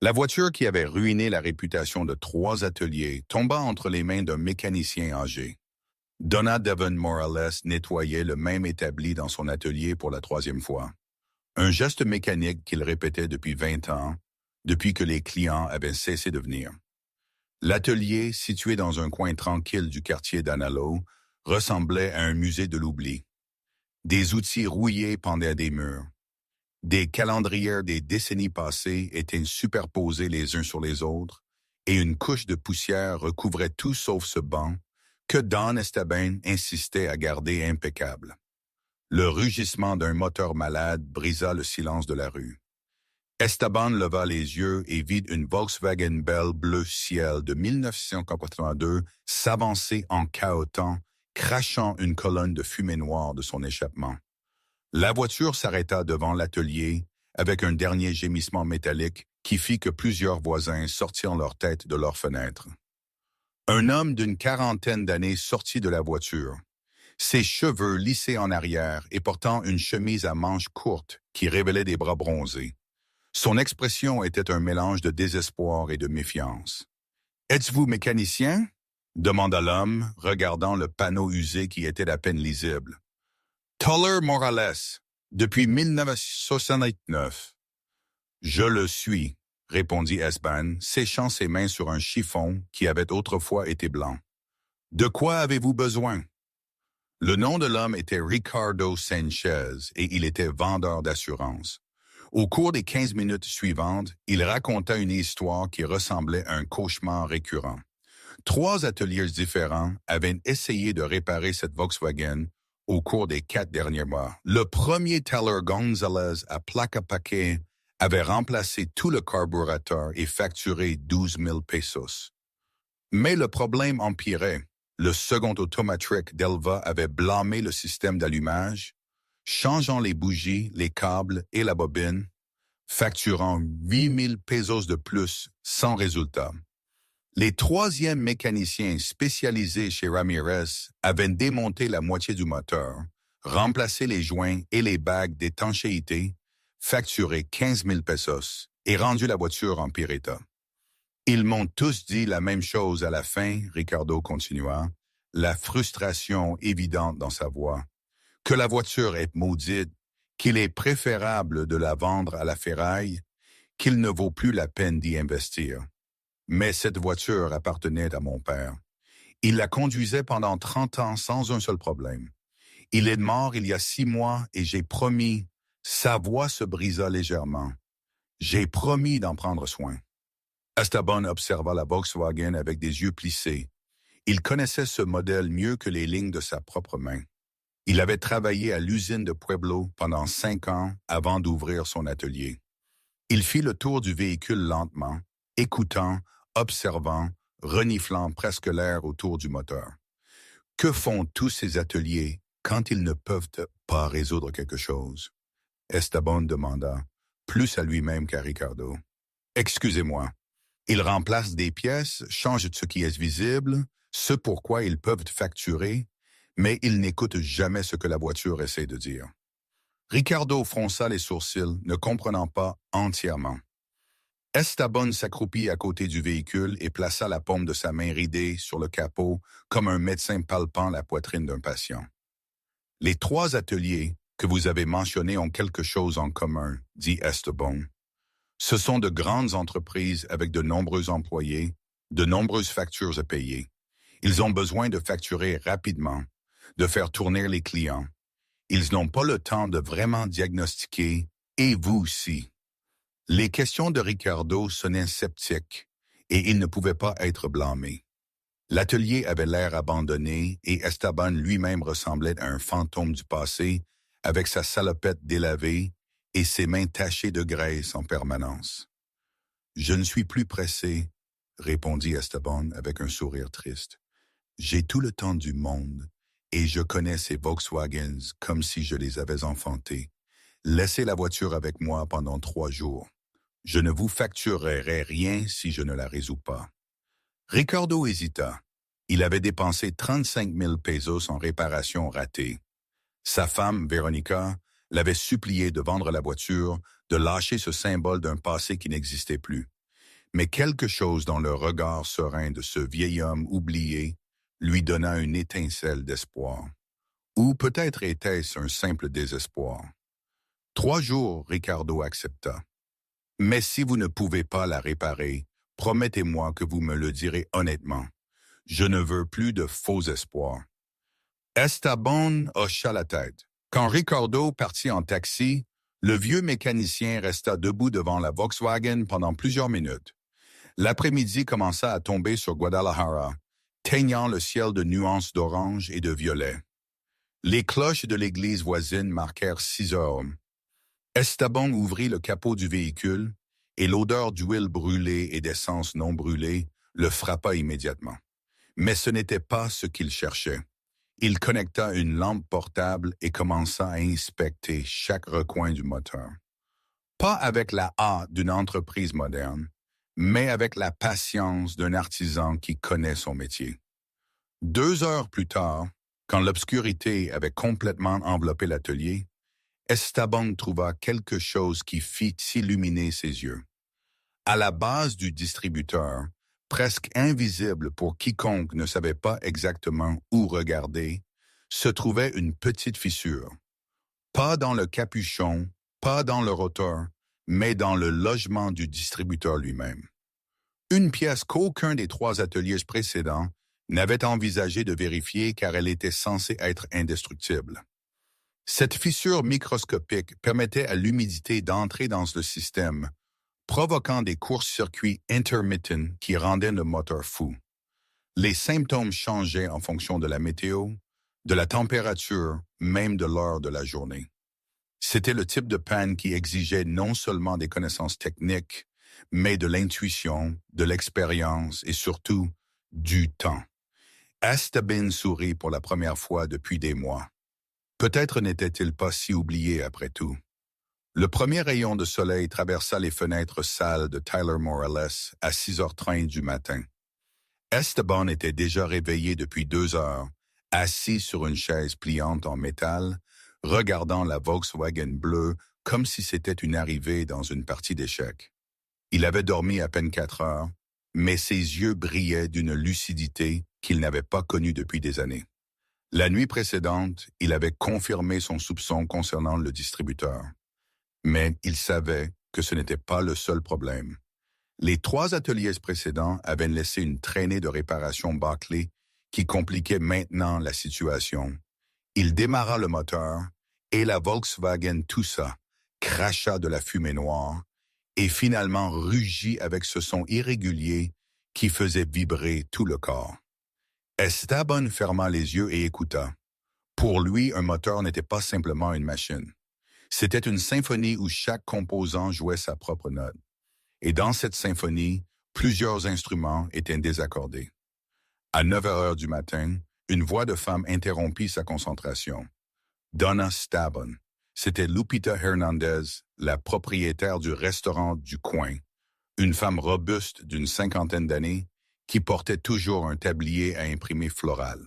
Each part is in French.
La voiture qui avait ruiné la réputation de 3 ateliers tomba entre les mains d'un mécanicien âgé. Donna Devon Morales nettoyait le même établi dans son atelier pour la 3e fois. Un geste mécanique qu'il répétait depuis 20 ans, depuis que les clients avaient cessé de venir. L'atelier, situé dans un coin tranquille du quartier d'Analo, ressemblait à un musée de l'oubli. Des outils rouillés pendaient à des murs. Des calendriers des décennies passées étaient superposés les uns sur les autres, et une couche de poussière recouvrait tout sauf ce banc que Don Esteban insistait à garder impeccable. Le rugissement d'un moteur malade brisa le silence de la rue. Esteban leva les yeux et vit une Volkswagen Belle bleu ciel de 1982 s'avancer en cahotant, crachant une colonne de fumée noire de son échappement. La voiture s'arrêta devant l'atelier avec un dernier gémissement métallique qui fit que plusieurs voisins sortirent leur tête de leurs fenêtres. Un homme d'une 40aine d'années sortit de la voiture, ses cheveux lissés en arrière et portant une chemise à manches courtes qui révélait des bras bronzés. Son expression était un mélange de désespoir et de méfiance. « Êtes-vous mécanicien ?» demanda l'homme, regardant le panneau usé qui était à peine lisible. « Toller Morales, depuis 1969. »« Je le suis, » répondit Esteban, séchant ses mains sur un chiffon qui avait autrefois été blanc. « De quoi avez-vous besoin? » Le nom de l'homme était Ricardo Sanchez et il était vendeur d'assurance. Au cours des 15 minutes suivantes, il raconta une histoire qui ressemblait à un cauchemar récurrent. 3 ateliers différents avaient essayé de réparer cette Volkswagen au cours des 4 derniers mois. Le premier Teller Gonzalez à Placa-Paquet avait remplacé tout le carburateur et facturé 12 000 pesos. Mais le problème empirait. Le second automatric d'Elva avait blâmé le système d'allumage, changeant les bougies, les câbles et la bobine, facturant 8 000 pesos de plus sans résultat. Les 3e mécaniciens spécialisés chez Ramirez avaient démonté la moitié du moteur, remplacé les joints et les bagues d'étanchéité, facturé 15 000 pesos et rendu la voiture en pire état. Ils m'ont tous dit la même chose à la fin, Ricardo continua, la frustration évidente dans sa voix. Que la voiture est maudite, qu'il est préférable de la vendre à la ferraille, qu'il ne vaut plus la peine d'y investir. Mais cette voiture appartenait à mon père. Il la conduisait pendant 30 ans sans un seul problème. Il est mort il y a 6 mois et j'ai promis, sa voix se brisa légèrement. J'ai promis d'en prendre soin. Esteban observa la Volkswagen avec des yeux plissés. Il connaissait ce modèle mieux que les lignes de sa propre main. Il avait travaillé à l'usine de Pueblo pendant 5 ans avant d'ouvrir son atelier. Il fit le tour du véhicule lentement, écoutant, observant, reniflant presque l'air autour du moteur. Que font tous ces ateliers quand ils ne peuvent pas résoudre quelque chose? Esteban demanda, plus à lui-même qu'à Ricardo. Excusez-moi. Ils remplacent des pièces, changent ce qui est visible, ce pourquoi ils peuvent facturer, mais ils n'écoutent jamais ce que la voiture essaie de dire. Ricardo fronça les sourcils, ne comprenant pas entièrement. Esteban s'accroupit à côté du véhicule et plaça la paume de sa main ridée sur le capot comme un médecin palpant la poitrine d'un patient. « Les 3 ateliers que vous avez mentionnés ont quelque chose en commun, » dit Esteban. Ce sont de grandes entreprises avec de nombreux employés, de nombreuses factures à payer. Ils ont besoin de facturer rapidement, de faire tourner les clients. Ils n'ont pas le temps de vraiment diagnostiquer, et vous aussi. Les questions de Ricardo sonnaient sceptiques, et il ne pouvait pas être blâmé. L'atelier avait l'air abandonné, et Esteban lui-même ressemblait à un fantôme du passé, avec sa salopette délavée, et ses mains tachées de graisse en permanence. « Je ne suis plus pressé, » répondit Esteban avec un sourire triste. « J'ai tout le temps du monde, et je connais ces Volkswagens comme si je les avais enfantés. Laissez la voiture avec moi pendant 3 jours. Je ne vous facturerai rien si je ne la résous pas. » Ricardo hésita. Il avait dépensé 35 000 pesos en réparation ratée. Sa femme, Veronica, l'avait supplié de vendre la voiture, de lâcher ce symbole d'un passé qui n'existait plus. Mais quelque chose dans le regard serein de ce vieil homme oublié lui donna une étincelle d'espoir. Ou peut-être était-ce un simple désespoir. 3 jours, Ricardo accepta. Mais si vous ne pouvez pas la réparer, promettez-moi que vous me le direz honnêtement. Je ne veux plus de faux espoirs. Esteban hocha la tête. Quand Ricardo partit en taxi, le vieux mécanicien resta debout devant la Volkswagen pendant plusieurs minutes. L'après-midi commença à tomber sur Guadalajara, teignant le ciel de nuances d'orange et de violet. Les cloches de l'église voisine marquèrent 6 heures. Esteban ouvrit le capot du véhicule et l'odeur d'huile brûlée et d'essence non brûlée le frappa immédiatement. Mais ce n'était pas ce qu'il cherchait. Il connecta une lampe portable et commença à inspecter chaque recoin du moteur. Pas avec la hâte d'une entreprise moderne, mais avec la patience d'un artisan qui connaît son métier. 2 heures plus tard, quand l'obscurité avait complètement enveloppé l'atelier, Esteban trouva quelque chose qui fit s'illuminer ses yeux. À la base du distributeur, presque invisible pour quiconque ne savait pas exactement où regarder, se trouvait une petite fissure. Pas dans le capuchon, pas dans le rotor, mais dans le logement du distributeur lui-même. Une pièce qu'aucun des 3 ateliers précédents n'avait envisagé de vérifier car elle était censée être indestructible. Cette fissure microscopique permettait à l'humidité d'entrer dans le système, provoquant des courts-circuits intermittents qui rendaient le moteur fou. Les symptômes changeaient en fonction de la météo, de la température, même de l'heure de la journée. C'était le type de panne qui exigeait non seulement des connaissances techniques, mais de l'intuition, de l'expérience et surtout du temps. Esteban sourit pour la première fois depuis des mois. Peut-être n'était-il pas si oublié après tout. Le premier rayon de soleil traversa les fenêtres sales de Tyler Morales à 6h30 du matin. Esteban était déjà réveillé depuis 2 heures, assis sur une chaise pliante en métal, regardant la Volkswagen bleue comme si c'était une arrivée dans une partie d'échecs. Il avait dormi à peine 4 heures, mais ses yeux brillaient d'une lucidité qu'il n'avait pas connue depuis des années. La nuit précédente, il avait confirmé son soupçon concernant le distributeur. Mais il savait que ce n'était pas le seul problème. Les 3 ateliers précédents avaient laissé une traînée de réparation bâclée qui compliquait maintenant la situation. Il démarra le moteur et la Volkswagen toussa, cracha de la fumée noire et finalement rugit avec ce son irrégulier qui faisait vibrer tout le corps. Esteban ferma les yeux et écouta. Pour lui, un moteur n'était pas simplement une machine. C'était une symphonie où chaque composant jouait sa propre note. Et dans cette symphonie, plusieurs instruments étaient désaccordés. À 9 heures du matin, une voix de femme interrompit sa concentration. Donna Esteban. C'était Lupita Hernandez, la propriétaire du restaurant du coin, une femme robuste d'une 50aine d'années qui portait toujours un tablier à imprimer floral.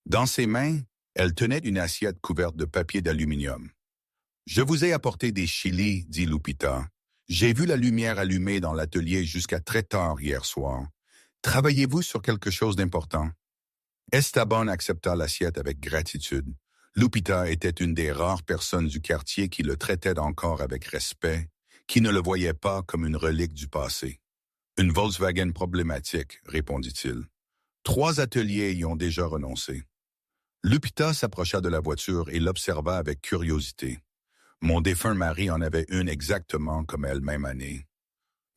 Dans ses mains, elle tenait une assiette couverte de papier d'aluminium. « Je vous ai apporté des chilis, dit Lupita. J'ai vu la lumière allumée dans l'atelier jusqu'à très tard hier soir. Travaillez-vous sur quelque chose d'important? » Esteban accepta l'assiette avec gratitude. Lupita était une des rares personnes du quartier qui le traitait encore avec respect, qui ne le voyait pas comme une relique du passé. « Une Volkswagen problématique, répondit-il. 3 ateliers y ont déjà renoncé. » Lupita s'approcha de la voiture et l'observa avec curiosité. Mon défunt mari en avait une exactement comme elle même année.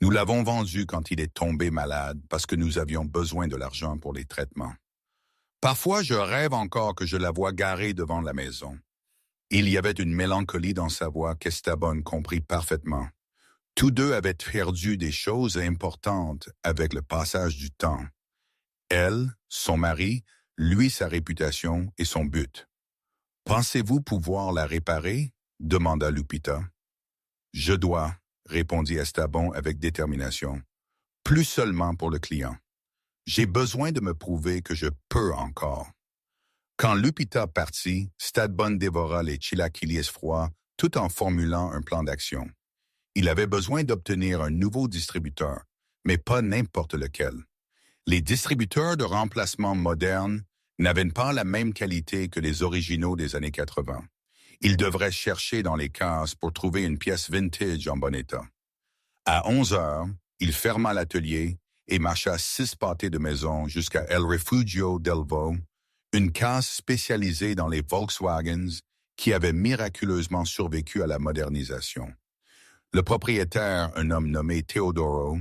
Nous l'avons vendue quand il est tombé malade parce que nous avions besoin de l'argent pour les traitements. Parfois, je rêve encore que je la vois garée devant la maison. Il y avait une mélancolie dans sa voix qu'Esteban comprit parfaitement. Tous deux avaient perdu des choses importantes avec le passage du temps. Elle, son mari, lui sa réputation et son but. « Pensez-vous pouvoir la réparer ?» demanda Lupita. « Je dois, » répondit Esteban avec détermination. « Plus seulement pour le client. J'ai besoin de me prouver que je peux encore. » Quand Lupita partit, Esteban dévora les chilaquiles froids tout en formulant un plan d'action. Il avait besoin d'obtenir un nouveau distributeur, mais pas n'importe lequel. Les distributeurs de remplacement modernes n'avaient pas la même qualité que les originaux des années 80. Ils devraient chercher dans les cases pour trouver une pièce vintage en bon état. À 11 heures, il ferma l'atelier et marcha 6 pâtés de maison jusqu'à El Refugio d'Elvo, une case spécialisée dans les Volkswagens qui avait miraculeusement survécu à la modernisation. Le propriétaire, un homme nommé Teodoro,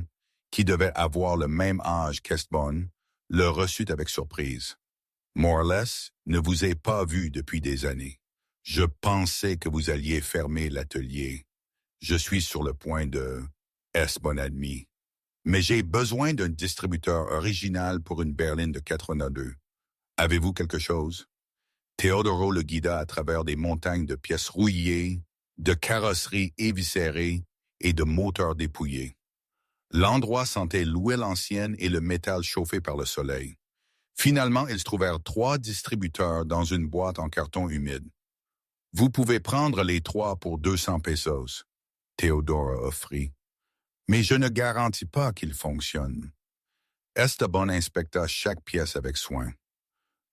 qui devait avoir le même âge qu'Esteban, le reçut avec surprise. « Morales ne vous ai pas vu depuis des années. Je pensais que vous alliez fermer l'atelier. Je suis sur le point de... Esteban admis. Mais j'ai besoin d'un distributeur original pour une berline de 82. Avez-vous quelque chose? » Teodoro le guida à travers des montagnes de pièces rouillées, de carrosseries éviscérées et de moteurs dépouillés. L'endroit sentait l'huile ancienne et le métal chauffé par le soleil. Finalement, ils trouvèrent 3 distributeurs dans une boîte en carton humide. « Vous pouvez prendre les 3 pour 200 pesos, » Teodoro offrit. « Mais je ne garantis pas qu'ils fonctionnent. » Esteban inspecta chaque pièce avec soin.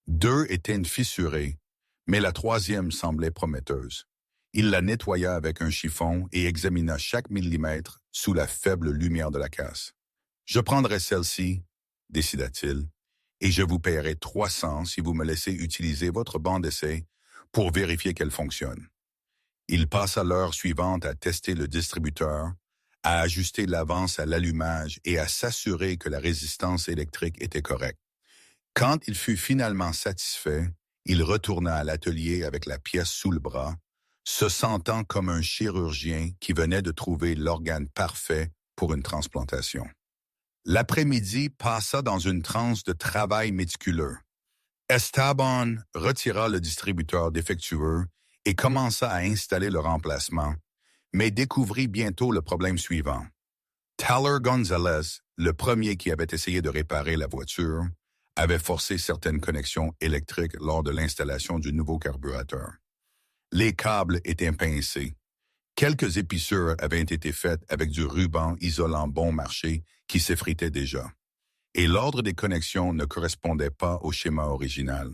2 étaient fissurées, mais la 3e semblait prometteuse. Il la nettoya avec un chiffon et examina chaque millimètre sous la faible lumière de la casse. « Je prendrai celle-ci, » décida-t-il, « et je vous paierai 300 si vous me laissez utiliser votre banc d'essai pour vérifier qu'elle fonctionne. » Il passa l'heure suivante à tester le distributeur, à ajuster l'avance à l'allumage et à s'assurer que la résistance électrique était correcte. Quand il fut finalement satisfait, il retourna à l'atelier avec la pièce sous le bras, se sentant comme un chirurgien qui venait de trouver l'organe parfait pour une transplantation. L'après-midi passa dans une transe de travail méticuleux. Esteban retira le distributeur défectueux et commença à installer le remplacement, mais découvrit bientôt le problème suivant. Tyler Gonzalez, le premier qui avait essayé de réparer la voiture, avait forcé certaines connexions électriques lors de l'installation du nouveau carburateur. Les câbles étaient pincés. Quelques épissures avaient été faites avec du ruban isolant bon marché qui s'effritait déjà. Et l'ordre des connexions ne correspondait pas au schéma original.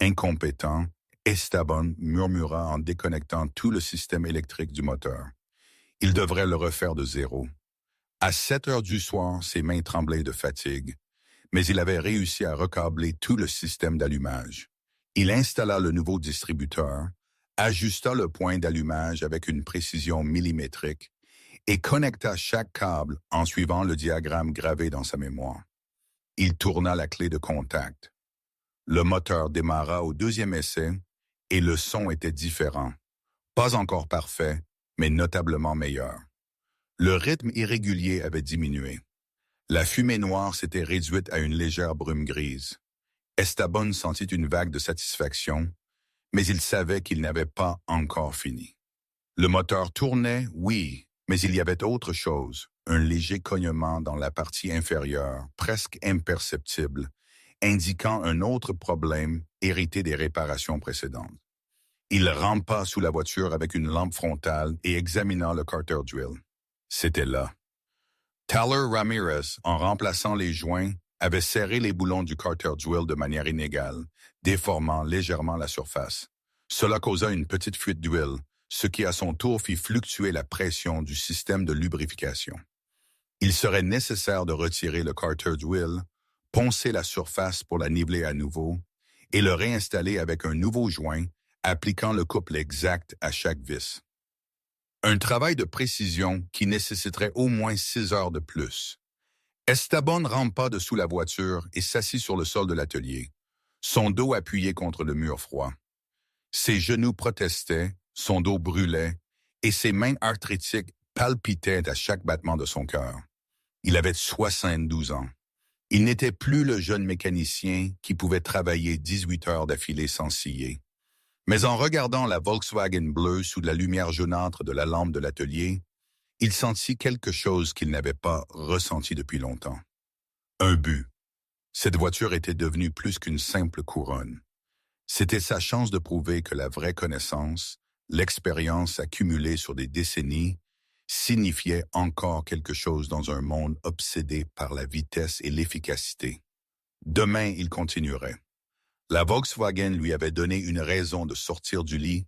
Incompétent, Esteban murmura en déconnectant tout le système électrique du moteur. Il devrait le refaire de zéro. À 7 heures du soir, ses mains tremblaient de fatigue, mais il avait réussi à recâbler tout le système d'allumage. Il installa le nouveau distributeur, ajusta le point d'allumage avec une précision millimétrique et connecta chaque câble en suivant le diagramme gravé dans sa mémoire. Il tourna la clé de contact. Le moteur démarra au 2e essai et le son était différent. Pas encore parfait, mais notablement meilleur. Le rythme irrégulier avait diminué. La fumée noire s'était réduite à une légère brume grise. Esteban sentit une vague de satisfaction, mais il savait qu'il n'avait pas encore fini. Le moteur tournait, oui, mais il y avait autre chose, un léger cognement dans la partie inférieure, presque imperceptible, indiquant un autre problème hérité des réparations précédentes. Il rampa sous la voiture avec une lampe frontale et examina le carter drill. C'était là. Tyler Ramirez, en remplaçant les joints, avait serré les boulons du carter drill de manière inégale, déformant légèrement la surface. Cela causa une petite fuite d'huile, ce qui à son tour fit fluctuer la pression du système de lubrification. Il serait nécessaire de retirer le carter drill, poncer la surface pour la niveler à nouveau et le réinstaller avec un nouveau joint, appliquant le couple exact à chaque vis. Un travail de précision qui nécessiterait au moins 6 heures de plus. Esteban rampa dessous la voiture et s'assit sur le sol de l'atelier, son dos appuyé contre le mur froid. Ses genoux protestaient, son dos brûlait, et ses mains arthritiques palpitaient à chaque battement de son cœur. Il avait 72 ans. Il n'était plus le jeune mécanicien qui pouvait travailler 18 heures d'affilée sans scier. Mais en regardant la Volkswagen bleue sous la lumière jaunâtre de la lampe de l'atelier, il sentit quelque chose qu'il n'avait pas ressenti depuis longtemps. Un but. Cette voiture était devenue plus qu'une simple couronne. C'était sa chance de prouver que la vraie connaissance, l'expérience accumulée sur des décennies, signifiait encore quelque chose dans un monde obsédé par la vitesse et l'efficacité. Demain, il continuerait. La Volkswagen lui avait donné une raison de sortir du lit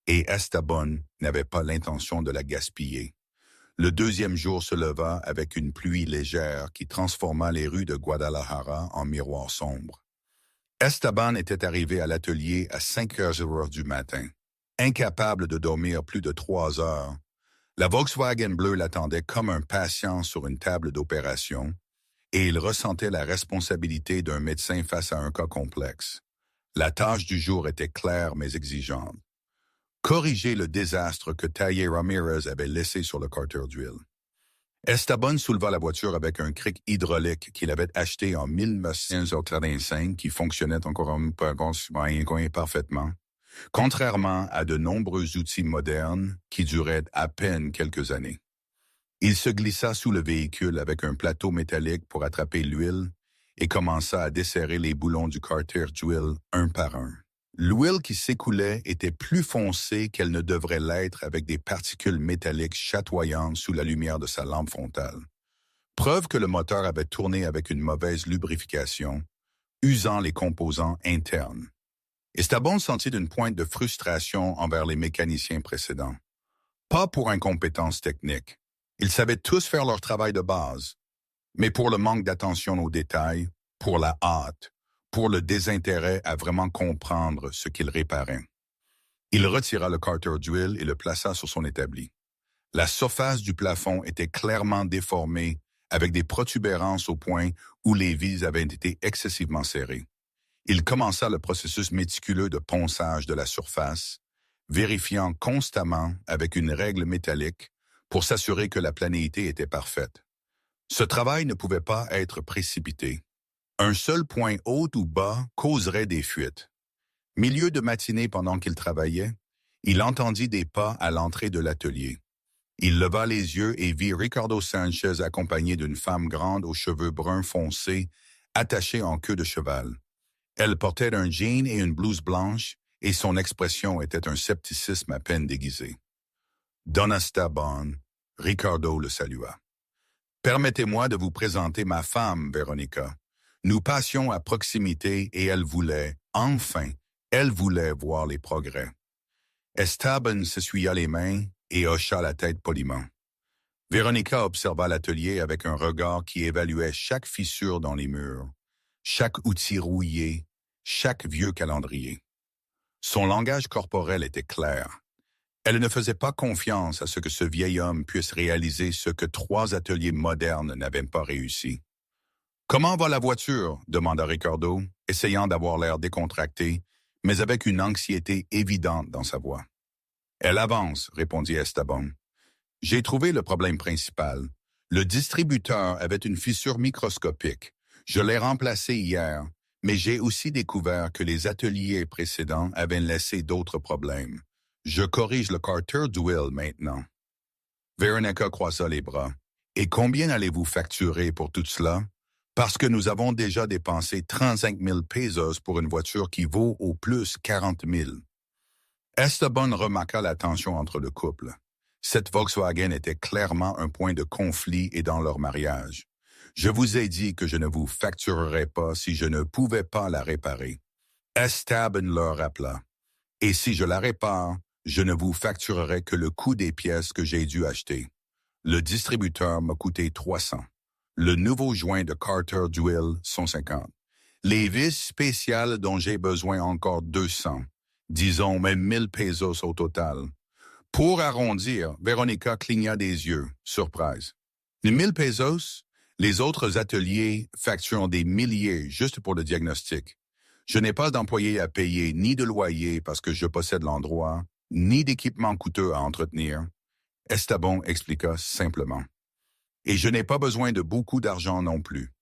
et Esteban n'avait pas l'intention de la gaspiller. Le deuxième jour se leva avec une pluie légère qui transforma les rues de Guadalajara en miroirs sombres. Esteban était arrivé à l'atelier à 5 heures du matin. Incapable de dormir plus de 3 heures, la Volkswagen bleue l'attendait comme un patient sur une table d'opération et il ressentait la responsabilité d'un médecin face à un cas complexe. La tâche du jour était claire mais exigeante. Corriger le désastre que Taller Ramirez avait laissé sur le carter d'huile. Esteban souleva la voiture avec un cric hydraulique qu'il avait acheté en 1935 qui fonctionnait encore parfaitement, contrairement à de nombreux outils modernes qui duraient à peine quelques années. Il se glissa sous le véhicule avec un plateau métallique pour attraper l'huile et commença à desserrer les boulons du carter d'huile un par un. L'huile qui s'écoulait était plus foncée qu'elle ne devrait l'être avec des particules métalliques chatoyantes sous la lumière de sa lampe frontale. Preuve que le moteur avait tourné avec une mauvaise lubrification, usant les composants internes. Esteban sentit une pointe de frustration envers les mécaniciens précédents. Pas pour incompétence technique. Ils savaient tous faire leur travail de base, mais pour le manque d'attention aux détails, pour la hâte, pour le désintérêt à vraiment comprendre ce qu'il réparait. Il retira le carter d'huile et le plaça sur son établi. La surface du plafond était clairement déformée avec des protubérances au point où les vis avaient été excessivement serrées. Il commença le processus méticuleux de ponçage de la surface, vérifiant constamment avec une règle métallique pour s'assurer que la planéité était parfaite. Ce travail ne pouvait pas être précipité. Un seul point haut ou bas causerait des fuites. Milieu de matinée pendant qu'il travaillait, il entendit des pas à l'entrée de l'atelier. Il leva les yeux et vit Ricardo Sanchez accompagné d'une femme grande aux cheveux bruns foncés, attachée en queue de cheval. Elle portait un jean et une blouse blanche et son expression était un scepticisme à peine déguisé. Don Esteban, Ricardo le salua. « Permettez-moi de vous présenter ma femme, Véronica. Nous passions à proximité et elle voulait voir les progrès. » Esteban s'essuya les mains et hocha la tête poliment. Véronica observa l'atelier avec un regard qui évaluait chaque fissure dans les murs, chaque outil rouillé, chaque vieux calendrier. Son langage corporel était clair. Elle ne faisait pas confiance à ce que ce vieil homme puisse réaliser ce que 3 ateliers modernes n'avaient pas réussi. « Comment va la voiture ?» demanda Ricardo, essayant d'avoir l'air décontracté, mais avec une anxiété évidente dans sa voix. « Elle avance, » répondit Esteban. « J'ai trouvé le problème principal. Le distributeur avait une fissure microscopique. Je l'ai remplacé hier, mais j'ai aussi découvert que les ateliers précédents avaient laissé d'autres problèmes. Je corrige le carter d'huile maintenant. » Veronica croisa les bras. « Et combien allez-vous facturer pour tout cela? Parce que nous avons déjà dépensé 35 000 pesos pour une voiture qui vaut au plus 40 000. » Esteban remarqua la tension entre le couple. Cette Volkswagen était clairement un point de conflit et dans leur mariage. « Je vous ai dit que je ne vous facturerais pas si je ne pouvais pas la réparer. » Esteban leur rappela. « Et si je la répare, je ne vous facturerai que le coût des pièces que j'ai dû acheter. Le distributeur m'a coûté 300. Le nouveau joint de carter d'huile, 150. Les vis spéciales dont j'ai besoin encore 200. Disons même 1000 pesos au total. » Pour arrondir, Véronica cligna des yeux, surprise. « Les 1000 pesos? Les autres ateliers facturent des milliers juste pour le diagnostic. Je n'ai pas d'employés à payer ni de loyer parce que je possède l'endroit, ni d'équipement coûteux à entretenir. » Esteban expliqua simplement. « Et je n'ai pas besoin de beaucoup d'argent non plus.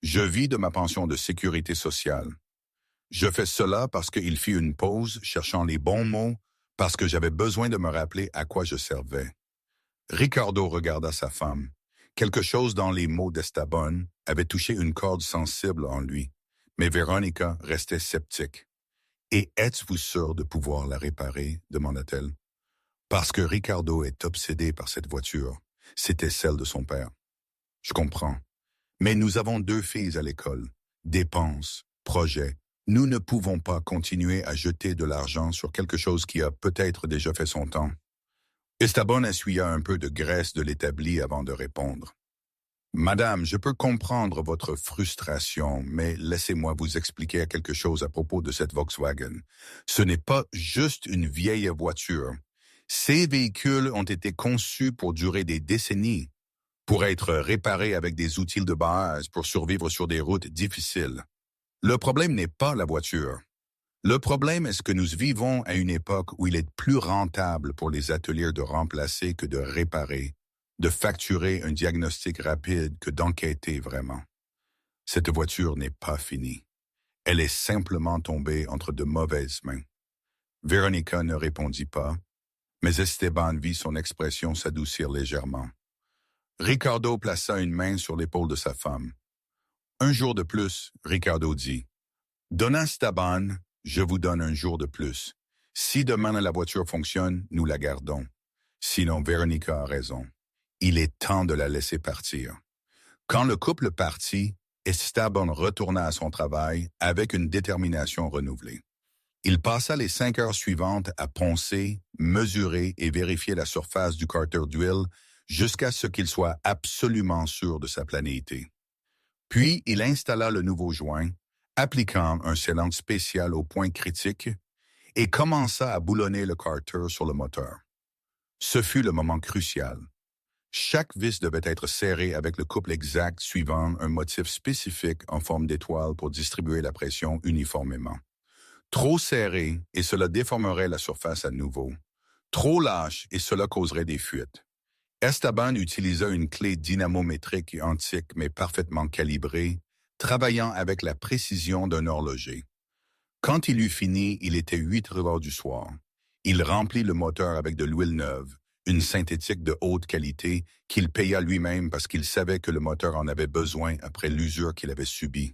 Je vis de ma pension de sécurité sociale. Je fais cela parce qu'il fit une pause, cherchant les bons mots, parce que j'avais besoin de me rappeler à quoi je servais. » Ricardo regarda sa femme. Quelque chose dans les mots d'Esteban avait touché une corde sensible en lui, mais Véronica restait sceptique. « Et êtes-vous sûr de pouvoir la réparer? » demanda-t-elle. Parce que Ricardo est obsédé par cette voiture. C'était celle de son père. Je comprends. Mais nous avons 2 filles à l'école. Dépenses, projets. Nous ne pouvons pas continuer à jeter de l'argent sur quelque chose qui a peut-être déjà fait son temps. Esteban essuya un peu de graisse de l'établi avant de répondre. Madame, je peux comprendre votre frustration, mais laissez-moi vous expliquer quelque chose à propos de cette Volkswagen. Ce n'est pas juste une vieille voiture. Ces véhicules ont été conçus pour durer des décennies, pour être réparés avec des outils de base, pour survivre sur des routes difficiles. Le problème n'est pas la voiture. Le problème est que nous vivons à une époque où il est plus rentable pour les ateliers de remplacer que de réparer, de facturer un diagnostic rapide que d'enquêter vraiment. Cette voiture n'est pas finie. Elle est simplement tombée entre de mauvaises mains. Véronica ne répondit pas, mais Esteban vit son expression s'adoucir légèrement. Ricardo plaça une main sur l'épaule de sa femme. Un jour de plus, Ricardo dit, « Donna Esteban, je vous donne un jour de plus. Si demain la voiture fonctionne, nous la gardons. Sinon, Véronica a raison. Il est temps de la laisser partir. » Quand le couple partit, Esteban retourna à son travail avec une détermination renouvelée. Il passa les 5 heures suivantes à poncer, mesurer et vérifier la surface du carter d'huile jusqu'à ce qu'il soit absolument sûr de sa planéité. Puis, il installa le nouveau joint, appliquant un scellant spécial au point critique, et commença à boulonner le carter sur le moteur. Ce fut le moment crucial. Chaque vis devait être serrée avec le couple exact suivant un motif spécifique en forme d'étoile pour distribuer la pression uniformément. Trop serré, et cela déformerait la surface à nouveau. Trop lâche, et cela causerait des fuites. Esteban utilisa une clé dynamométrique antique mais parfaitement calibrée, travaillant avec la précision d'un horloger. Quand il eut fini, il était 8 heures du soir. Il remplit le moteur avec de l'huile neuve, une synthétique de haute qualité qu'il paya lui-même parce qu'il savait que le moteur en avait besoin après l'usure qu'il avait subie.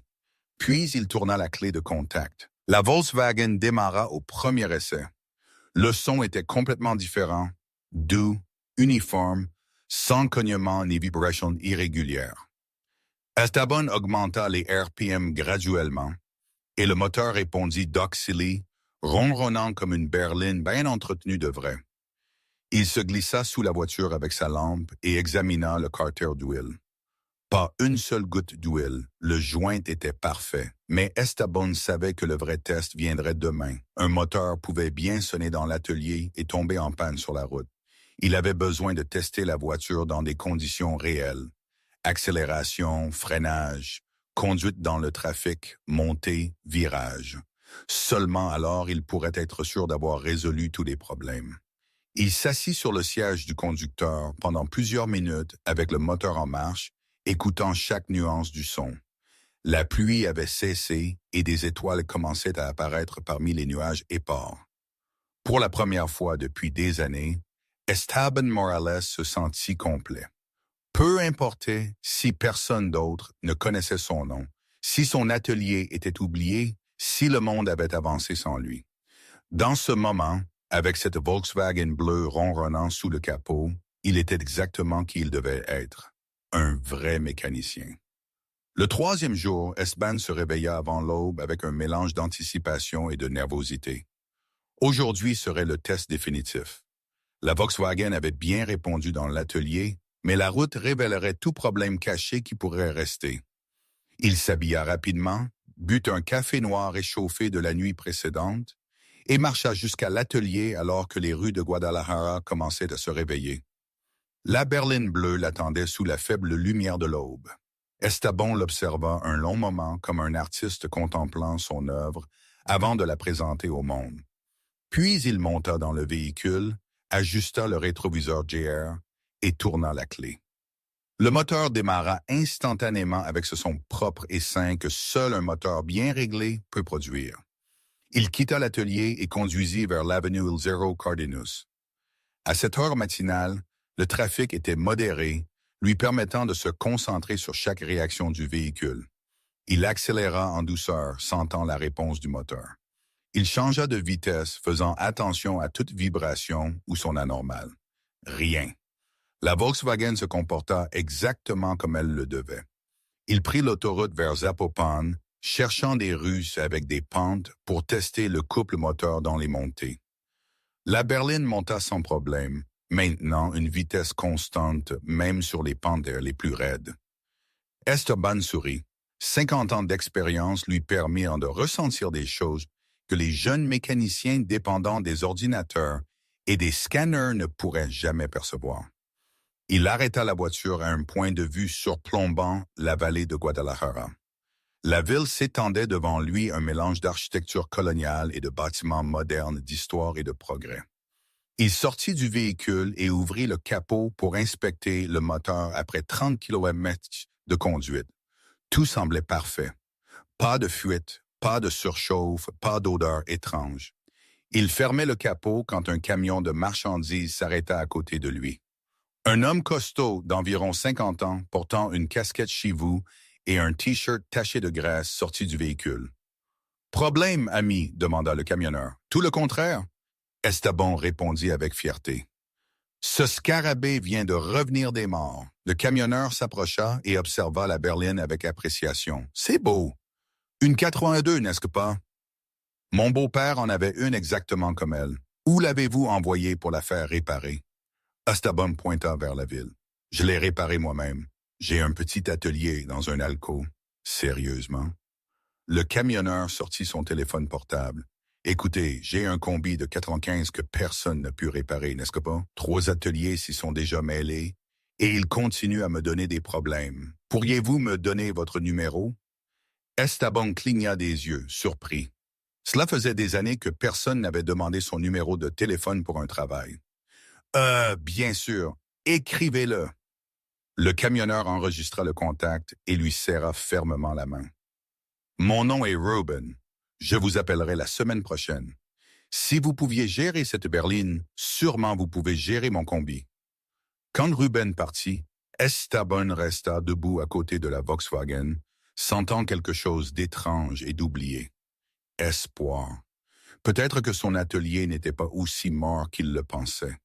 Puis il tourna la clé de contact. La Volkswagen démarra au premier essai. Le son était complètement différent, doux, uniforme, sans cognement ni vibration irrégulière. Esteban augmenta les RPM graduellement, et le moteur répondit docilely, ronronnant comme une berline bien entretenue de vrai. Il se glissa sous la voiture avec sa lampe et examina le carter d'huile. Pas une seule goutte d'huile, le joint était parfait, mais Esteban savait que le vrai test viendrait demain. Un moteur pouvait bien sonner dans l'atelier et tomber en panne sur la route. Il avait besoin de tester la voiture dans des conditions réelles. Accélération, freinage, conduite dans le trafic, montée, virage. Seulement alors il pourrait être sûr d'avoir résolu tous les problèmes. Il s'assit sur le siège du conducteur pendant plusieurs minutes avec le moteur en marche, écoutant chaque nuance du son. La pluie avait cessé et des étoiles commençaient à apparaître parmi les nuages épars. Pour la première fois depuis des années, Esteban Morales se sentit complet. Peu importait si personne d'autre ne connaissait son nom, si son atelier était oublié, si le monde avait avancé sans lui. Dans ce moment, avec cette Volkswagen bleue ronronnant sous le capot, il était exactement qui il devait être, un vrai mécanicien. Le 3e jour, Esteban se réveilla avant l'aube avec un mélange d'anticipation et de nervosité. Aujourd'hui serait le test définitif. La Volkswagen avait bien répondu dans l'atelier, mais la route révélerait tout problème caché qui pourrait rester. Il s'habilla rapidement, but un café noir réchauffé de la nuit précédente et marcha jusqu'à l'atelier alors que les rues de Guadalajara commençaient à se réveiller. La berline bleue l'attendait sous la faible lumière de l'aube. Esteban l'observa un long moment comme un artiste contemplant son œuvre avant de la présenter au monde. Puis il monta dans le véhicule, ajusta le rétroviseur JR et tourna la clé. Le moteur démarra instantanément avec ce son propre et sain que seul un moteur bien réglé peut produire. Il quitta l'atelier et conduisit vers l'avenue Il Zero Cardenas. À cette heure matinale, le trafic était modéré, lui permettant de se concentrer sur chaque réaction du véhicule. Il accéléra en douceur, sentant la réponse du moteur. Il changea de vitesse, faisant attention à toute vibration ou son anormal. Rien. La Volkswagen se comporta exactement comme elle le devait. Il prit l'autoroute vers Zapopan, cherchant des rues avec des pentes pour tester le couple moteur dans les montées. La berline monta sans problème, maintenant une vitesse constante même sur les pentes les plus raides. Esteban sourit. 50 ans d'expérience lui permirent de ressentir des choses que les jeunes mécaniciens dépendants des ordinateurs et des scanners ne pourraient jamais percevoir. Il arrêta la voiture à un point de vue surplombant la vallée de Guadalajara. La ville s'étendait devant lui, un mélange d'architecture coloniale et de bâtiments modernes d'histoire et de progrès. Il sortit du véhicule et ouvrit le capot pour inspecter le moteur après 30 km de conduite. Tout semblait parfait. Pas de fuite, pas de surchauffe, pas d'odeur étrange. Il fermait le capot quand un camion de marchandises s'arrêta à côté de lui. Un homme costaud d'environ 50 ans, portant une casquette chivou et un T-shirt taché de graisse sortit du véhicule. « Problème, ami ?» demanda le camionneur. « Tout le contraire. » Esteban répondit avec fierté. « Ce scarabée vient de revenir des morts. » Le camionneur s'approcha et observa la berline avec appréciation. « C'est beau. Une 82, n'est-ce pas? » « Mon beau-père en avait une exactement comme elle. Où l'avez-vous envoyée pour la faire réparer? » Esteban pointa vers la ville. « Je l'ai réparée moi-même. J'ai un petit atelier dans un alcôve. » « Sérieusement? » Le camionneur sortit son téléphone portable. « Écoutez, j'ai un combi de 95 que personne n'a pu réparer, n'est-ce pas? 3 ateliers s'y sont déjà mêlés et ils continuent à me donner des problèmes. Pourriez-vous me donner votre numéro? » Esteban cligna des yeux, surpris. Cela faisait des années que personne n'avait demandé son numéro de téléphone pour un travail. « Bien sûr, écrivez-le. » Le camionneur enregistra le contact et lui serra fermement la main. « Mon nom est Ruben. Je vous appellerai la semaine prochaine. Si vous pouviez gérer cette berline, sûrement vous pouvez gérer mon combi. » Quand Ruben partit, Esteban resta debout à côté de la Volkswagen, sentant quelque chose d'étrange et d'oublié. Espoir. Peut-être que son atelier n'était pas aussi mort qu'il le pensait.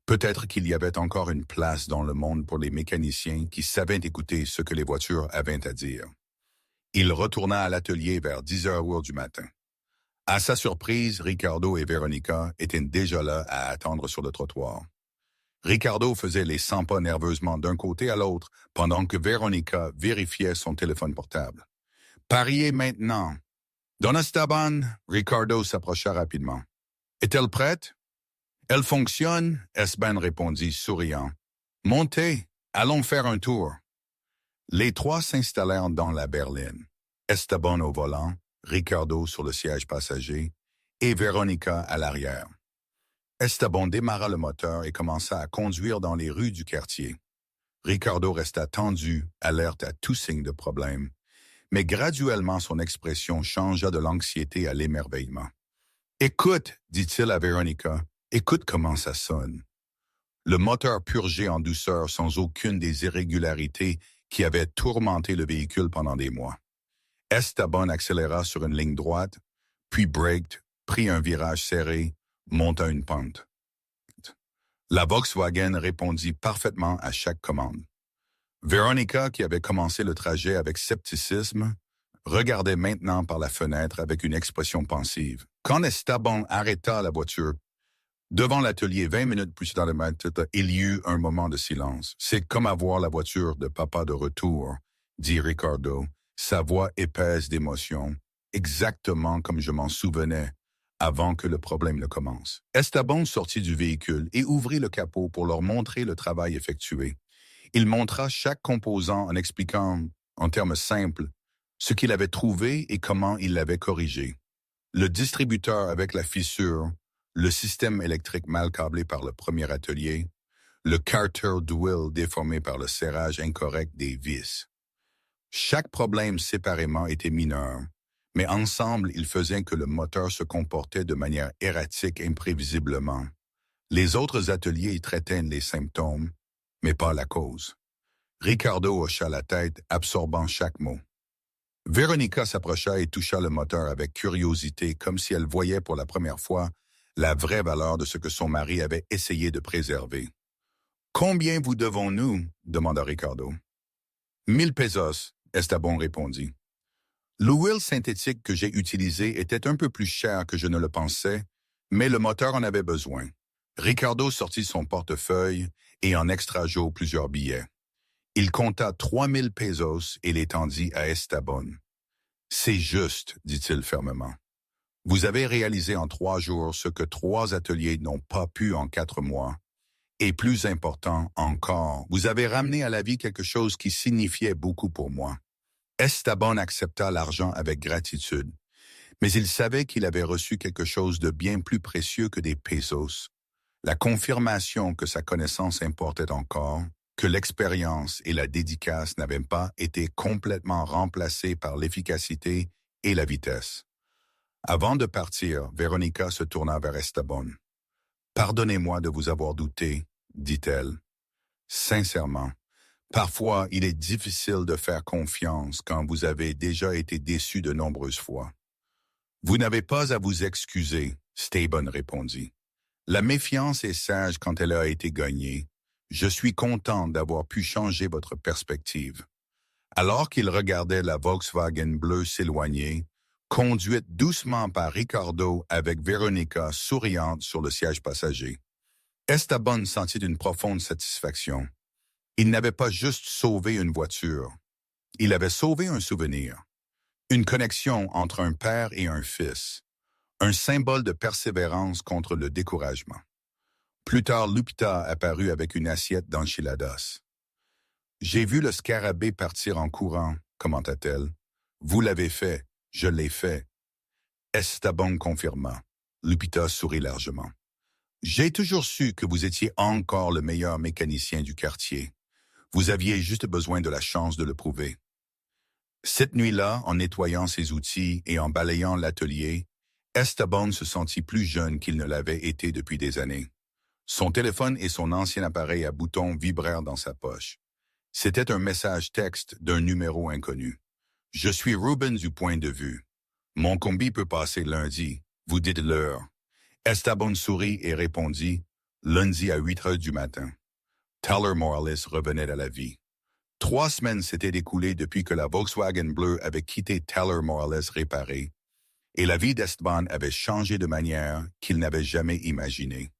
Peut-être qu'il y avait encore une place dans le monde pour les mécaniciens qui savaient écouter ce que les voitures avaient à dire. Il retourna à l'atelier vers 10 heures du matin. À sa surprise, Ricardo et Veronica étaient déjà là à attendre sur le trottoir. Ricardo faisait les 100 pas nerveusement d'un côté à l'autre pendant que Veronica vérifiait son téléphone portable. « Pariez maintenant. » Don Esteban, Ricardo s'approcha rapidement. « Est-elle prête? »« Elle fonctionne, » Esteban répondit, souriant. « Montez, allons faire un tour. » Les trois s'installèrent dans la berline. Esteban au volant, Ricardo sur le siège passager et Veronica à l'arrière. Esteban démarra le moteur et commença à conduire dans les rues du quartier. Ricardo resta tendu, alerte à tout signe de problème, mais graduellement son expression changea de l'anxiété à l'émerveillement. « Écoute, dit-il à Veronica, écoute comment ça sonne. » Le moteur purgeait en douceur sans aucune des irrégularités qui avaient tourmenté le véhicule pendant des mois. Esteban accéléra sur une ligne droite, puis break, prit un virage serré, monta une pente. La Volkswagen répondit parfaitement à chaque commande. Veronica, qui avait commencé le trajet avec scepticisme, regardait maintenant par la fenêtre avec une expression pensive. Quand Esteban arrêta la voiture, devant l'atelier 20 minutes plus tard, il y eut un moment de silence. « C'est comme avoir la voiture de papa de retour, » dit Ricardo, sa voix épaisse d'émotion, exactement comme je m'en souvenais avant que le problème ne commence. Esteban sortit du véhicule et ouvrit le capot pour leur montrer le travail effectué. Il montra chaque composant en expliquant, en termes simples, ce qu'il avait trouvé et comment il l'avait corrigé. Le distributeur avec la fissure, le système électrique mal câblé par le premier atelier, le carter d'huile déformé par le serrage incorrect des vis. Chaque problème séparément était mineur, mais ensemble, ils faisaient que le moteur se comportait de manière erratique imprévisiblement. Les autres ateliers y traitaient les symptômes, mais pas la cause. Ricardo hocha la tête, absorbant chaque mot. Véronica s'approcha et toucha le moteur avec curiosité, comme si elle voyait pour la première fois la vraie valeur de ce que son mari avait essayé de préserver. « Combien vous devons-nous? » demanda Ricardo. « 1000 pesos, Estabon répondit. L'huile synthétique que j'ai utilisée était un peu plus chère que je ne le pensais, mais le moteur en avait besoin. Ricardo sortit son portefeuille et en extrajou plusieurs billets. Il compta 3000 pesos et les tendit à Estabon. « C'est juste, dit-il fermement. Vous avez réalisé en 3 jours ce que 3 ateliers n'ont pas pu en 4 mois. Et plus important encore, vous avez ramené à la vie quelque chose qui signifiait beaucoup pour moi. » Estabon accepta l'argent avec gratitude, mais il savait qu'il avait reçu quelque chose de bien plus précieux que des pesos. La confirmation que sa connaissance importait encore, que l'expérience et la dédicace n'avaient pas été complètement remplacées par l'efficacité et la vitesse. Avant de partir, Véronica se tourna vers Estabon. « Pardonnez-moi de vous avoir douté, dit-elle. Sincèrement, parfois il est difficile de faire confiance quand vous avez déjà été déçu de nombreuses fois. » « Vous n'avez pas à vous excuser, Estabon répondit. La méfiance est sage quand elle a été gagnée. Je suis content d'avoir pu changer votre perspective. » Alors qu'il regardait la Volkswagen bleue s'éloigner, conduite doucement par Ricardo avec Véronica souriante sur le siège passager, Estabon sentit une profonde satisfaction. Il n'avait pas juste sauvé une voiture, il avait sauvé un souvenir, une connexion entre un père et un fils, un symbole de persévérance contre le découragement. Plus tard, Lupita apparut avec une assiette d'enchiladas. « J'ai vu le scarabée partir en courant, » commenta-t-elle. « Vous l'avez fait, je l'ai fait. » Estabon confirma. Lupita sourit largement. « J'ai toujours su que vous étiez encore le meilleur mécanicien du quartier. Vous aviez juste besoin de la chance de le prouver. » Cette nuit-là, en nettoyant ses outils et en balayant l'atelier, Estabon se sentit plus jeune qu'il ne l'avait été depuis des années. Son téléphone et son ancien appareil à boutons vibrèrent dans sa poche. C'était un message texte d'un numéro inconnu. « Je suis Ruben du point de vue. Mon combi peut passer lundi. Vous dites l'heure. » Estabon sourit et répondit « Lundi à 8 heures du matin. » Tyler Morales revenait à la vie. 3 semaines s'étaient écoulées depuis que la Volkswagen bleue avait quitté Tyler Morales réparé, et la vie d'Esteban avait changé de manière qu'il n'avait jamais imaginée.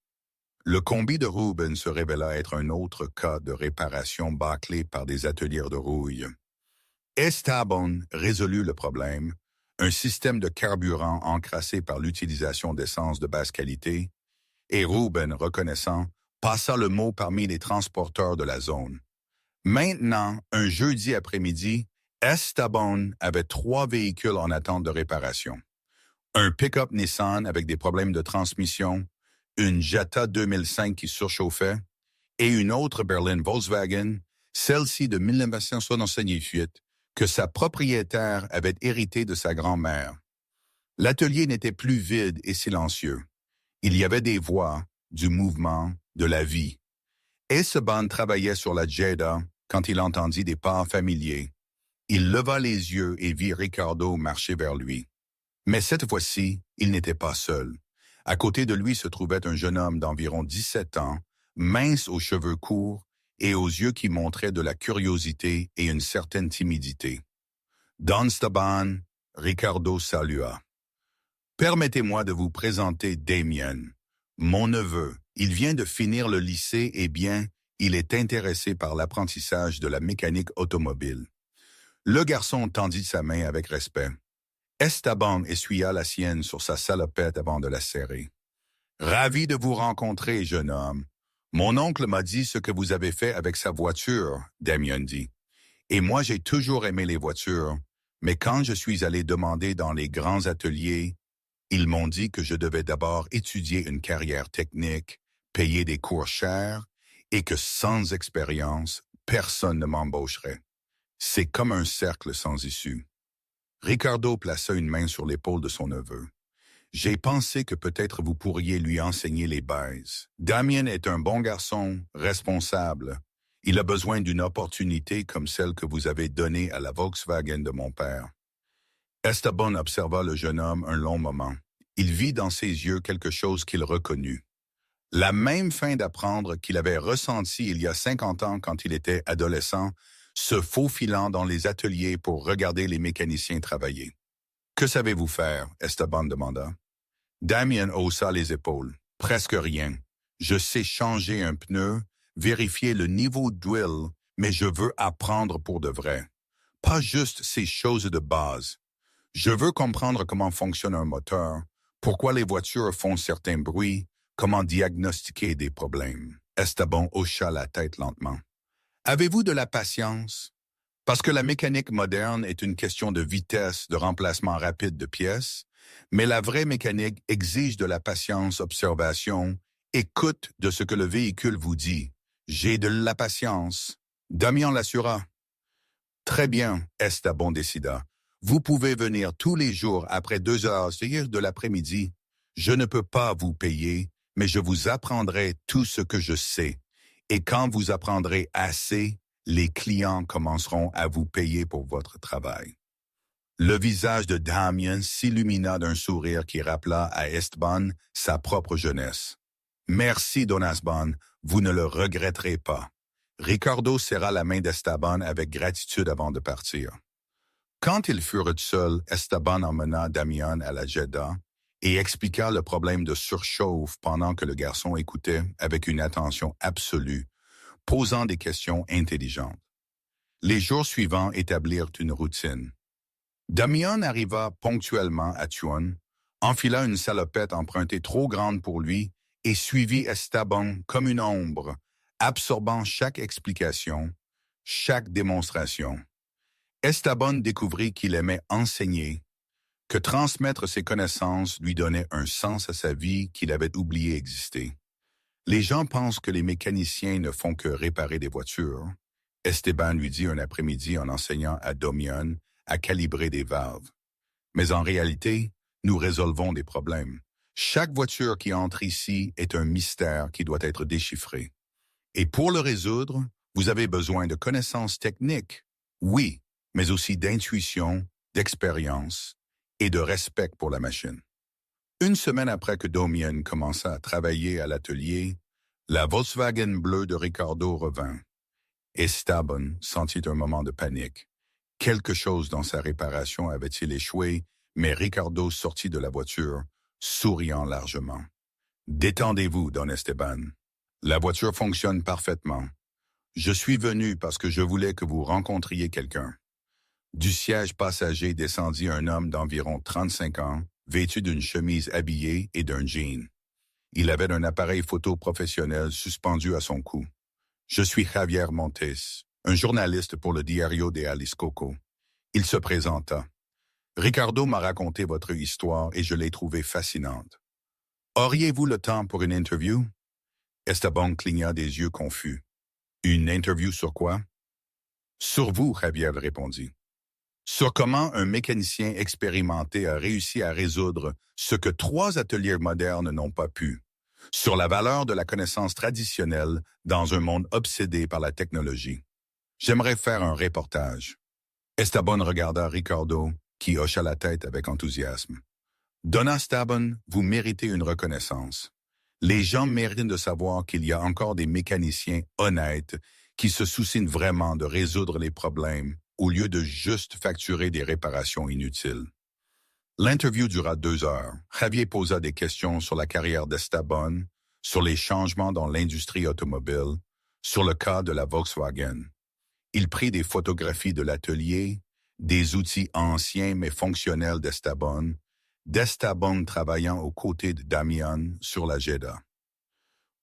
Le combi de Ruben se révéla être un autre cas de réparation bâclée par des ateliers de rouille. Estabon résolut le problème, un système de carburant encrassé par l'utilisation d'essence de basse qualité, et Ruben, reconnaissant, passa le mot parmi les transporteurs de la zone. Maintenant, un jeudi après-midi, Estabon avait 3 véhicules en attente de réparation. Un pick-up Nissan avec des problèmes de transmission, une Jetta 2005 qui surchauffait, et une autre berline Volkswagen, celle-ci de 1978, que sa propriétaire avait héritée de sa grand-mère. L'atelier n'était plus vide et silencieux. Il y avait des voix, du mouvement, de la vie. Estabon travaillait sur la Jetta quand il entendit des pas familiers. Il leva les yeux et vit Ricardo marcher vers lui. Mais cette fois-ci, il n'était pas seul. À côté de lui se trouvait un jeune homme d'environ 17 ans, mince aux cheveux courts et aux yeux qui montraient de la curiosité et une certaine timidité. Don Esteban, Ricardo salua. « Permettez-moi de vous présenter Damien, mon neveu. Il vient de finir le lycée et bien, il est intéressé par l'apprentissage de la mécanique automobile. » Le garçon tendit sa main avec respect. Estabon essuya la sienne sur sa salopette avant de la serrer. « Ravi de vous rencontrer, jeune homme. Mon oncle m'a dit ce que vous avez fait avec sa voiture, » Damien dit. « Et moi, j'ai toujours aimé les voitures, mais quand je suis allé demander dans les grands ateliers, ils m'ont dit que je devais d'abord étudier une carrière technique, payer des cours chers, et que sans expérience, personne ne m'embaucherait. C'est comme un cercle sans issue. » Ricardo plaça une main sur l'épaule de son neveu. « J'ai pensé que peut-être vous pourriez lui enseigner les bases. Damien est un bon garçon, responsable. Il a besoin d'une opportunité comme celle que vous avez donnée à la Volkswagen de mon père. Esteban observa le jeune homme un long moment. Il vit dans ses yeux quelque chose qu'il reconnut. La même faim d'apprendre qu'il avait ressentie il y a 50 ans quand il était adolescent, se faufilant dans les ateliers pour regarder les mécaniciens travailler. « Que savez-vous faire ?» Esteban demanda. Damien haussa les épaules. « Presque rien. Je sais changer un pneu, vérifier le niveau d'huile, mais je veux apprendre pour de vrai. Pas juste ces choses de base. Je veux comprendre comment fonctionne un moteur, pourquoi les voitures font certains bruits, comment diagnostiquer des problèmes. » Esteban hocha la tête lentement. « Avez-vous de la patience? Parce que la mécanique moderne est une question de vitesse, de remplacement rapide de pièces, mais la vraie mécanique exige de la patience, observation, écoute de ce que le véhicule vous dit. J'ai de la patience. » Damien l'assura. « Très bien, » Esteban décida. « Vous pouvez venir tous les jours après 2 heures de l'après-midi. Je ne peux pas vous payer, mais je vous apprendrai tout ce que je sais. Et quand vous apprendrez assez, les clients commenceront à vous payer pour votre travail. » Le visage de Damien s'illumina d'un sourire qui rappela à Esteban sa propre jeunesse. « Merci, Don Esteban, vous ne le regretterez pas. » Ricardo serra la main d'Esteban avec gratitude avant de partir. Quand ils furent seuls, Esteban emmena Damien à la Jeddah et expliqua le problème de surchauffe pendant que le garçon écoutait avec une attention absolue, posant des questions intelligentes. Les jours suivants établirent une routine. Damien arriva ponctuellement à Thuan, enfila une salopette empruntée trop grande pour lui et suivit Esteban comme une ombre, absorbant chaque explication, chaque démonstration. Esteban découvrit qu'il aimait enseigner, que transmettre ses connaissances lui donnait un sens à sa vie qu'il avait oublié exister. Les gens pensent que les mécaniciens ne font que réparer des voitures. Esteban lui dit un après-midi en enseignant à Damien à calibrer des valves. Mais en réalité, nous résolvons des problèmes. Chaque voiture qui entre ici est un mystère qui doit être déchiffré. Et pour le résoudre, vous avez besoin de connaissances techniques, oui, mais aussi d'intuition, d'expérience et de respect pour la machine. Une semaine après que Damien commença à travailler à l'atelier, la Volkswagen bleue de Ricardo revint. Esteban sentit un moment de panique. Quelque chose dans sa réparation avait-il échoué, mais Ricardo sortit de la voiture, souriant largement. « Détendez-vous, Don Esteban. La voiture fonctionne parfaitement. Je suis venu parce que je voulais que vous rencontriez quelqu'un. » Du siège passager descendit un homme d'environ 35 ans, vêtu d'une chemise habillée et d'un jean. Il avait un appareil photo professionnel suspendu à son cou. « Je suis Javier Montes, un journaliste pour le Diario de Jalisco. » Il se présenta. « Ricardo m'a raconté votre histoire et je l'ai trouvée fascinante. Auriez-vous le temps pour une interview? » Esteban cligna des yeux confus. « Une interview sur quoi? »« Sur vous, » Javier répondit. « Sur comment un mécanicien expérimenté a réussi à résoudre ce que 3 ateliers modernes n'ont pas pu. Sur la valeur de la connaissance traditionnelle dans un monde obsédé par la technologie. J'aimerais faire un reportage. » Esteban regarda Ricardo, qui hocha la tête avec enthousiasme. « Don Esteban, vous méritez une reconnaissance. Les gens méritent de savoir qu'il y a encore des mécaniciens honnêtes qui se soucient vraiment de résoudre les problèmes au lieu de juste facturer des réparations inutiles. » L'interview dura 2 heures. Javier posa des questions sur la carrière d'Esteban, sur les changements dans l'industrie automobile, sur le cas de la Volkswagen. Il prit des photographies de l'atelier, des outils anciens mais fonctionnels d'Esteban travaillant aux côtés de Damien sur la Jeddah.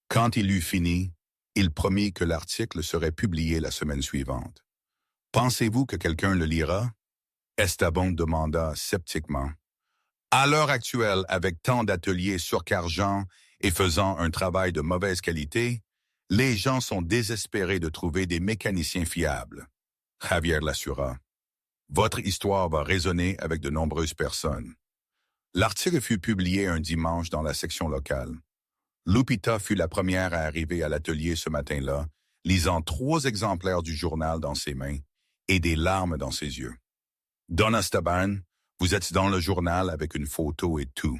Quand il eut fini, il promit que l'article serait publié la semaine suivante. « Pensez-vous que quelqu'un le lira? » Esteban demanda sceptiquement. « À l'heure actuelle, avec tant d'ateliers surchargeants et faisant un travail de mauvaise qualité, les gens sont désespérés de trouver des mécaniciens fiables. » Javier l'assura. « Votre histoire va résonner avec de nombreuses personnes. » L'article fut publié un dimanche dans la section locale. Lupita fut la première à arriver à l'atelier ce matin-là, lisant 3 exemplaires du journal dans ses mains et des larmes dans ses yeux. « Don Esteban, Vous êtes dans le journal avec une photo et tout.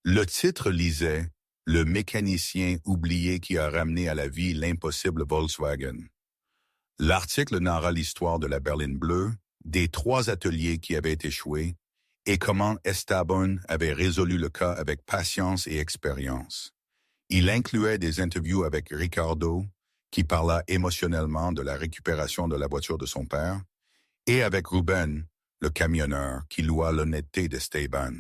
Le titre lisait « Le mécanicien oublié qui a ramené à la vie l'impossible Volkswagen ». L'article narra l'histoire de la berline bleue, des 3 ateliers qui avaient échoué et comment Esteban avait résolu le cas avec patience et expérience. Il incluait des interviews avec Ricardo, qui parla émotionnellement de la récupération de la voiture de son père, et avec Ruben, le camionneur, qui loua l'honnêteté d'Esteban.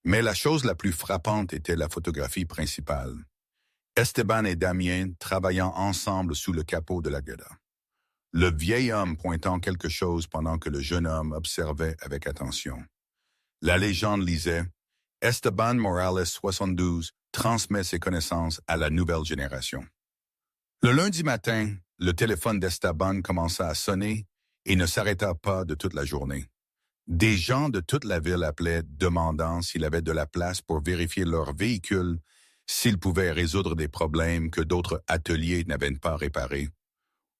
Mais la chose la plus frappante était la photographie principale. Esteban et Damien travaillant ensemble sous le capot de la Gouda. Le vieil homme pointant quelque chose pendant que le jeune homme observait avec attention. La légende lisait « Esteban Morales 72 transmet ses connaissances à la nouvelle génération ». Le lundi matin, le téléphone d'Esteban commença à sonner et ne s'arrêta pas de toute la journée. Des gens de toute la ville appelaient demandant s'il avait de la place pour vérifier leur véhicule, s'ils pouvaient résoudre des problèmes que d'autres ateliers n'avaient pas réparés.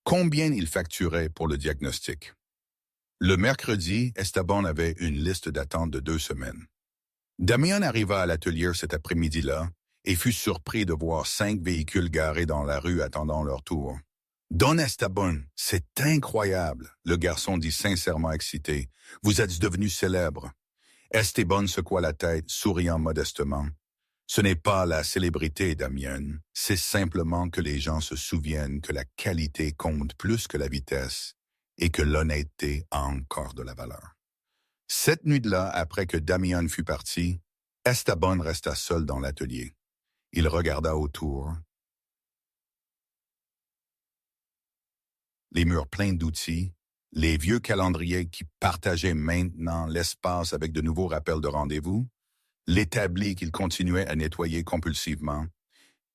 Combien il facturait pour le diagnostic? Le mercredi, Esteban avait une liste d'attente de 2 semaines. Damien arriva à l'atelier cet après-midi-là et fut surpris de voir 5 véhicules garés dans la rue attendant leur tour. « Don Esteban, c'est incroyable !» le garçon dit sincèrement excité. « Vous êtes devenu célèbre. » Esteban secoua la tête, souriant modestement. « Ce n'est pas la célébrité, Damien. C'est simplement que les gens se souviennent que la qualité compte plus que la vitesse et que l'honnêteté a encore de la valeur. » Cette nuit-là, après que Damien fut parti, Esteban resta seul dans l'atelier. Il regarda autour. Les murs pleins d'outils, les vieux calendriers qui partageaient maintenant l'espace avec de nouveaux rappels de rendez-vous, l'établi qu'il continuait à nettoyer compulsivement,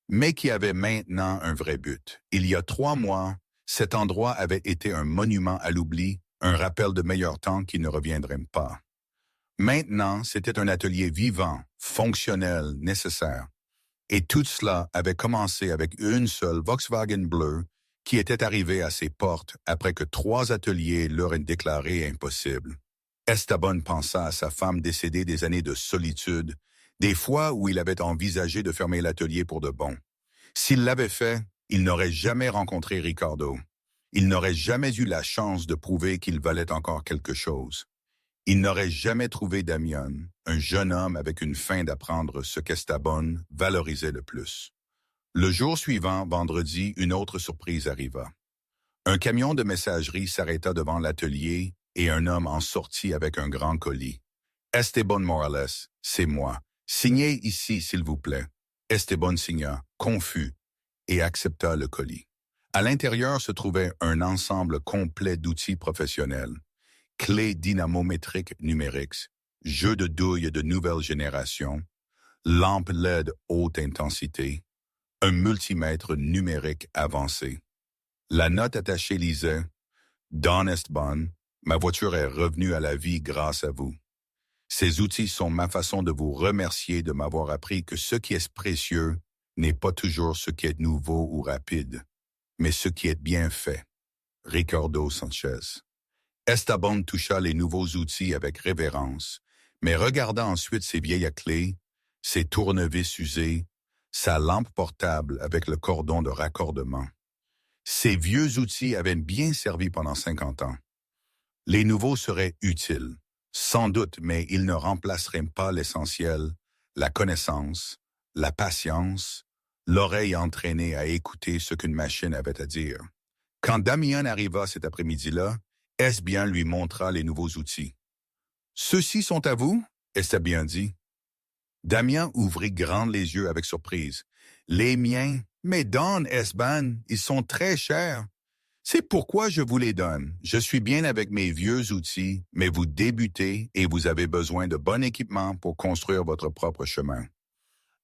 mais qui avait maintenant un vrai but. Il y a 3 mois, cet endroit avait été un monument à l'oubli, un rappel de meilleurs temps qui ne reviendrait pas. Maintenant, c'était un atelier vivant, fonctionnel, nécessaire. Et tout cela avait commencé avec une seule Volkswagen bleue qui était arrivée à ses portes après que 3 ateliers leur aient déclaré impossible. Esteban pensa à sa femme décédée des années de solitude, des fois où il avait envisagé de fermer l'atelier pour de bon. S'il l'avait fait, il n'aurait jamais rencontré Ricardo. Il n'aurait jamais eu la chance de prouver qu'il valait encore quelque chose. Il n'aurait jamais trouvé Damien, un jeune homme avec une faim d'apprendre ce qu'Esteban valorisait le plus. Le jour suivant, vendredi, une autre surprise arriva. Un camion de messagerie s'arrêta devant l'atelier et un homme en sortit avec un grand colis. « Esteban Morales, c'est moi. Signez ici, s'il vous plaît. » Esteban signa, confus, et accepta le colis. À l'intérieur se trouvait un ensemble complet d'outils professionnels. Clés dynamométriques numériques, jeux de douille de nouvelle génération, lampes LED haute intensité, un multimètre numérique avancé. La note attachée lisait « Don Esteban, ma voiture est revenue à la vie grâce à vous. Ces outils sont ma façon de vous remercier de m'avoir appris que ce qui est précieux n'est pas toujours ce qui est nouveau ou rapide, mais ce qui est bien fait. Ricardo Sanchez. » Esteban toucha les nouveaux outils avec révérence, mais regarda ensuite ses vieilles clés, ses tournevis usés, sa lampe portable avec le cordon de raccordement. Ces vieux outils avaient bien servi pendant 50 ans. Les nouveaux seraient utiles, sans doute, mais ils ne remplaceraient pas l'essentiel, la connaissance, la patience, l'oreille entraînée à écouter ce qu'une machine avait à dire. Quand Damien arriva cet après-midi-là, Esteban lui montra les nouveaux outils. « Ceux-ci sont à vous ?» Esteban dit. Damien ouvrit grand les yeux avec surprise. « Les miens? Mais Don, Esteban, ils sont très chers. C'est pourquoi je vous les donne. Je suis bien avec mes vieux outils, mais vous débutez et vous avez besoin de bon équipement pour construire votre propre chemin.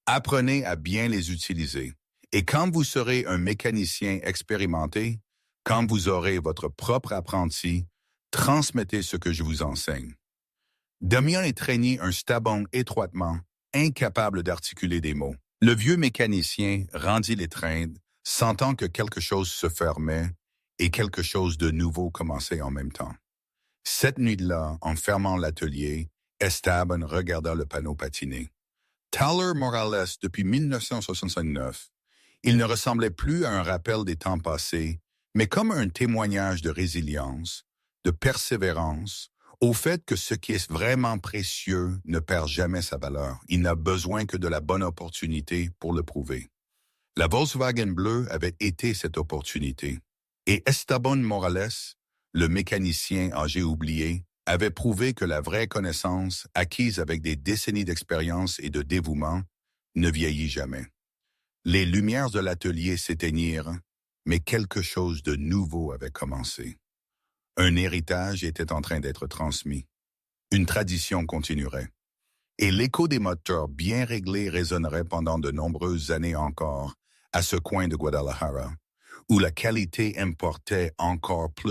Apprenez à bien les utiliser. Et quand vous serez un mécanicien expérimenté, quand vous aurez votre propre apprenti, transmettez ce que je vous enseigne. » Damien étreignit un Esteban étroitement, incapable d'articuler des mots. Le vieux mécanicien rendit l'étreinte, sentant que quelque chose se fermait et quelque chose de nouveau commençait en même temps. Cette nuit-là, en fermant l'atelier, Esteban regarda le panneau patiner. Tyler Morales, depuis 1969, il ne ressemblait plus à un rappel des temps passés, mais comme un témoignage de résilience, de persévérance, au fait que ce qui est vraiment précieux ne perd jamais sa valeur. Il n'a besoin que de la bonne opportunité pour le prouver. La Volkswagen bleue avait été cette opportunité. Et Esteban Morales, le mécanicien âgé oublié, avait prouvé que la vraie connaissance, acquise avec des décennies d'expérience et de dévouement, ne vieillit jamais. Les lumières de l'atelier s'éteignirent, mais quelque chose de nouveau avait commencé. Un héritage était en train d'être transmis. Une tradition continuerait. Et l'écho des moteurs bien réglés résonnerait pendant de nombreuses années encore à ce coin de Guadalajara, où la qualité importait encore plus